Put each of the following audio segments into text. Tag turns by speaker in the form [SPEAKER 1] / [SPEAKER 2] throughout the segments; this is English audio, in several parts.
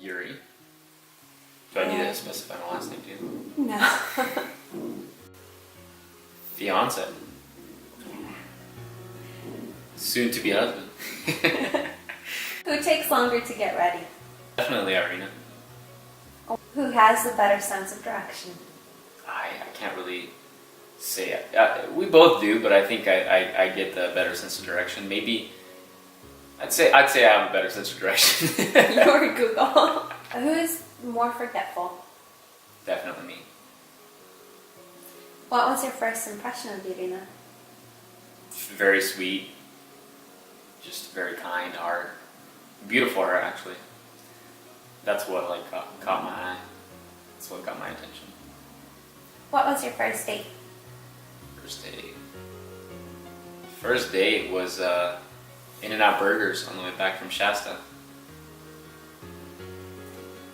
[SPEAKER 1] Yury. Do I need to specify my last name too?
[SPEAKER 2] No.
[SPEAKER 1] Fiance. Soon to be husband.
[SPEAKER 2] Who takes longer to get ready?
[SPEAKER 1] Definitely Irina.
[SPEAKER 2] Who has the better sense of direction?
[SPEAKER 1] I can't really say it. We both do, but I think I get the better sense of direction. Maybe I'd say I have a better sense of direction.
[SPEAKER 2] Your Google. Who is more forgetful?
[SPEAKER 1] Definitely me.
[SPEAKER 2] What was your first impression of Irina?
[SPEAKER 1] Very sweet, just very kind heart, beautiful heart actually. That's what like caught my eye. That's what got my attention.
[SPEAKER 2] What was your first date?
[SPEAKER 1] First date was In-N-Out Burgers on the way back from Shasta.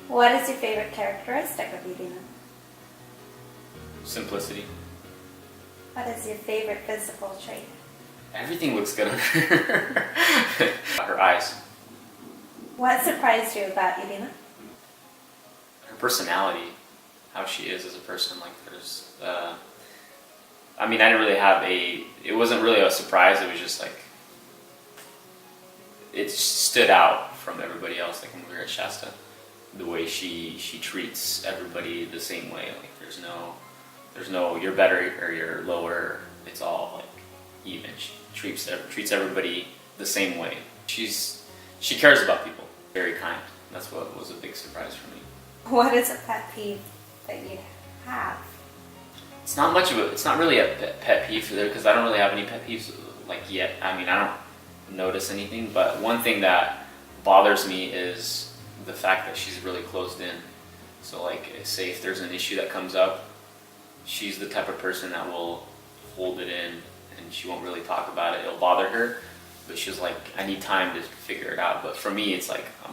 [SPEAKER 2] What is your favorite characteristic of Irina?
[SPEAKER 1] Simplicity.
[SPEAKER 2] What is your favorite physical trait?
[SPEAKER 1] Everything looks good on her. Her eyes.
[SPEAKER 2] What surprised you about Irina?
[SPEAKER 1] Her personality. How she is as a person. Like there's I mean, I didn't really have it wasn't really a surprise, it was just like, it stood out from everybody else, like when we were at Shasta. The way she treats everybody the same way, like there's no you're better or you're lower, it's all like even. She treats everybody the same way. She cares about people, very kind. That's what was a big surprise for me.
[SPEAKER 2] What is a pet peeve that you have?
[SPEAKER 1] It's not really a pet peeve for there because I don't really have any pet peeves like yet. I mean, I don't notice anything, but one thing that bothers me is the fact that she's really closed in. So like, say if there's an issue that comes up, she's the type of person that will hold it in and she won't really talk about it. It'll bother her, but she's like, I need time to figure it out. But for me, it's like, I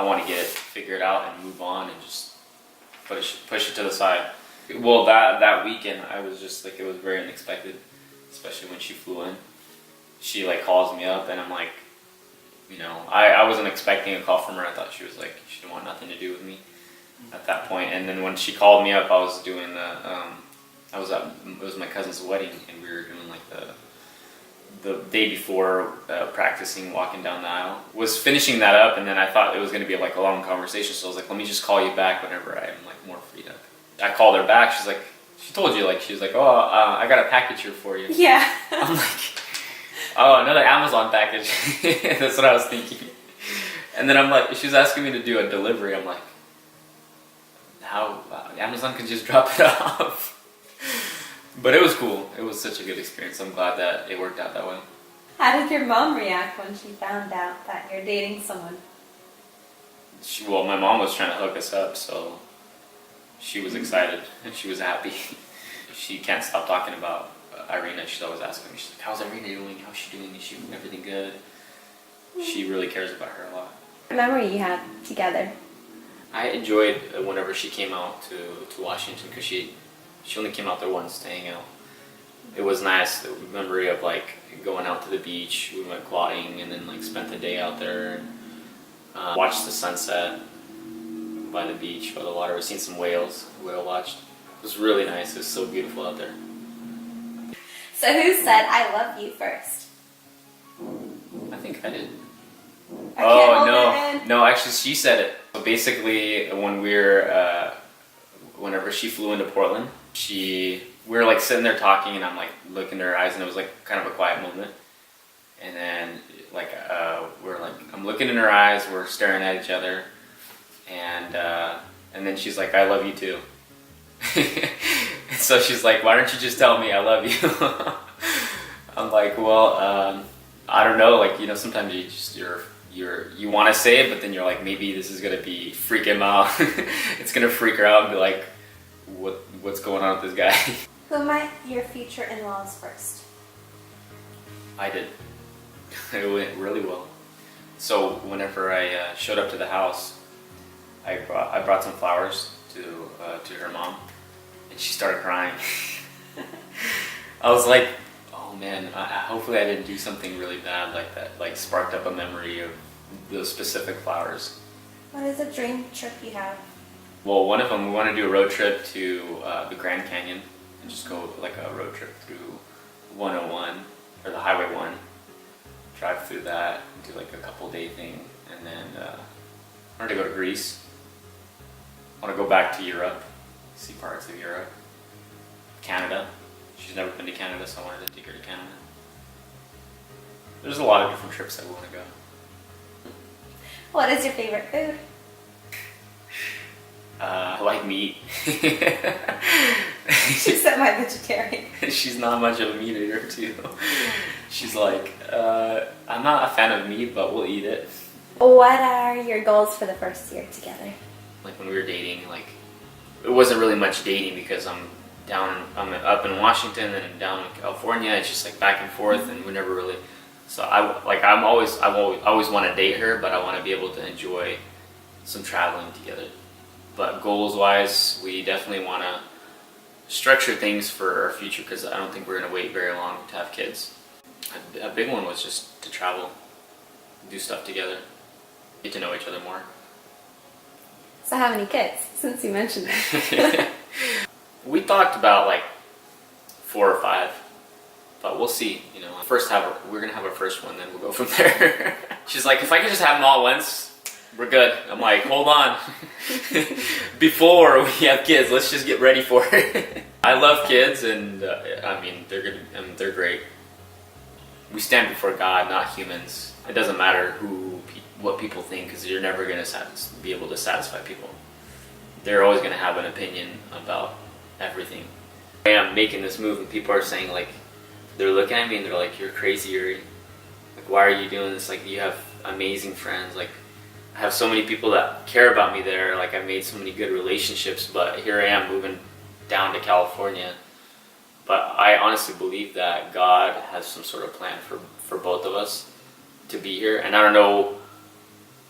[SPEAKER 1] want to get it figured out and move on and just push it to the side. Well, that weekend, I was just like, it was very unexpected, especially when she flew in. She like calls me up and I'm like, you know, I wasn't expecting a call from her. I thought she was like, she didn't want nothing to do with me at that point. And then when she called me up, I was doing it was my cousin's wedding and we were doing like the day before practicing walking down the aisle. Was finishing that up and then I thought it was going to be like a long conversation. So I was like, let me just call you back whenever I'm like more freed up. I called her back. She's like, she told you, like, she was like, oh, I got a package here for you.
[SPEAKER 2] Yeah.
[SPEAKER 1] I'm like, oh, another Amazon package. That's what I was thinking. And then I'm like, she was asking me to do a delivery. I'm like, how? Amazon can just drop it off. But it was cool. It was such a good experience. I'm glad that it worked out that way.
[SPEAKER 2] How did your mom react when she found out that you're dating someone?
[SPEAKER 1] Well, my mom was trying to hook us up, so she was excited and she was happy. She can't stop talking about Irina. She's always asking me, she's like, how's Irina doing? How's she doing? Is she everything good? She really cares about her a lot.
[SPEAKER 2] What memory you had together?
[SPEAKER 1] I enjoyed whenever she came out to Washington because she only came out there once to hang out. It was nice, the memory of like going out to the beach. We went quadding and then like spent the day out there and watched the sunset by the beach, by the water. We've seen some whales, whale watched. It was really nice. It was so beautiful out there.
[SPEAKER 2] So who said I love you first?
[SPEAKER 1] I think I did.
[SPEAKER 2] I can't hold it in.
[SPEAKER 1] No, actually she said it. So basically when whenever she flew into Portland, we were like sitting there talking and I'm like looking in her eyes and it was like kind of a quiet moment. And then like I'm looking in her eyes, we're staring at each other. And then she's like, I love you too. So she's like, why don't you just tell me I love you? I'm like, well, I don't know. Like, you know, sometimes you want to say it, but then you're like, maybe this is going to freak him out. It's going to freak her out and be like, what's going on with this guy?
[SPEAKER 2] Who met your future in-laws first?
[SPEAKER 1] I did. It went really well. So whenever I showed up to the house, I brought some flowers to her mom, and she started crying. I was like, oh man, hopefully I didn't do something really bad like that, like sparked up a memory of those specific flowers.
[SPEAKER 2] What is a dream trip you have?
[SPEAKER 1] Well, one of them, we want to do a road trip to the Grand Canyon and just go like a road trip through 101 or the Highway 1. Drive through that, do like a couple day thing, and then I want to go to Greece. I want to go back to Europe, see parts of Europe. Canada. She's never been to Canada, so I wanted to take her to Canada. There's a lot of different trips that we want to go.
[SPEAKER 2] What is your favorite food?
[SPEAKER 1] I like meat.
[SPEAKER 2] She said my vegetarian.
[SPEAKER 1] She's not much of a meat eater too. She's like, I'm not a fan of meat, but we'll eat it.
[SPEAKER 2] What are your goals for the first year together?
[SPEAKER 1] Like when we were dating, like it wasn't really much dating because I'm up in Washington and down in California. It's just like back and forth, and we never really. So I always want to date her, but I want to be able to enjoy some traveling together. But goals wise, we definitely want to structure things for our future because I don't think we're going to wait very long to have kids. A big one was just to travel, do stuff together, get to know each other more.
[SPEAKER 2] So how many kids, since you mentioned it?
[SPEAKER 1] We talked about like 4 or 5, but we'll see. You know, we're gonna have our first one, then we'll go from there. She's like, if I could just have them all at once, we're good. I'm like, hold on. Before we have kids, let's just get ready for it. I love kids, and I mean, they're good. I mean, they're great. We stand before God, not humans. It doesn't matter what people think, because you're never gonna be able to satisfy people. They're always gonna have an opinion about everything. I'm making this move, and people are saying like, they're looking at me and they're like, "You're crazy, Yury. Like, why are you doing this? Like, you have amazing friends. Like, I have so many people that care about me there. Like, I've made so many good relationships, but here I am moving down to California." But I honestly believe that God has some sort of plan for both of us to be here. And I don't know,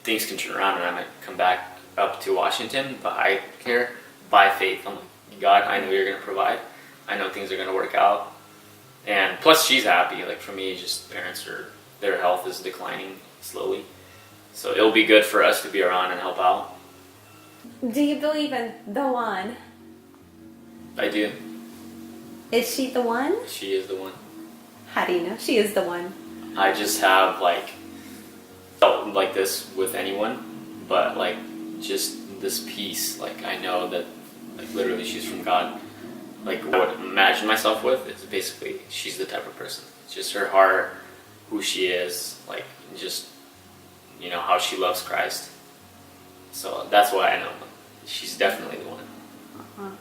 [SPEAKER 1] things can turn around and I might come back up to Washington, but I here by faith. I'm like, God, I know you're going to provide. I know things are going to work out. And plus she's happy. Like for me, just their health is declining slowly. So it'll be good for us to be around and help out.
[SPEAKER 2] Do you believe in the one?
[SPEAKER 1] I do.
[SPEAKER 2] Is she the one?
[SPEAKER 1] She is the one.
[SPEAKER 2] How do you know she is the one?
[SPEAKER 1] I just have felt like this with anyone, but like just this peace. Like I know that like literally she's from God. Like what I would imagine myself with is basically she's the type of person. It's just her heart, who she is, like just how she loves Christ. So that's why I know she's definitely the one.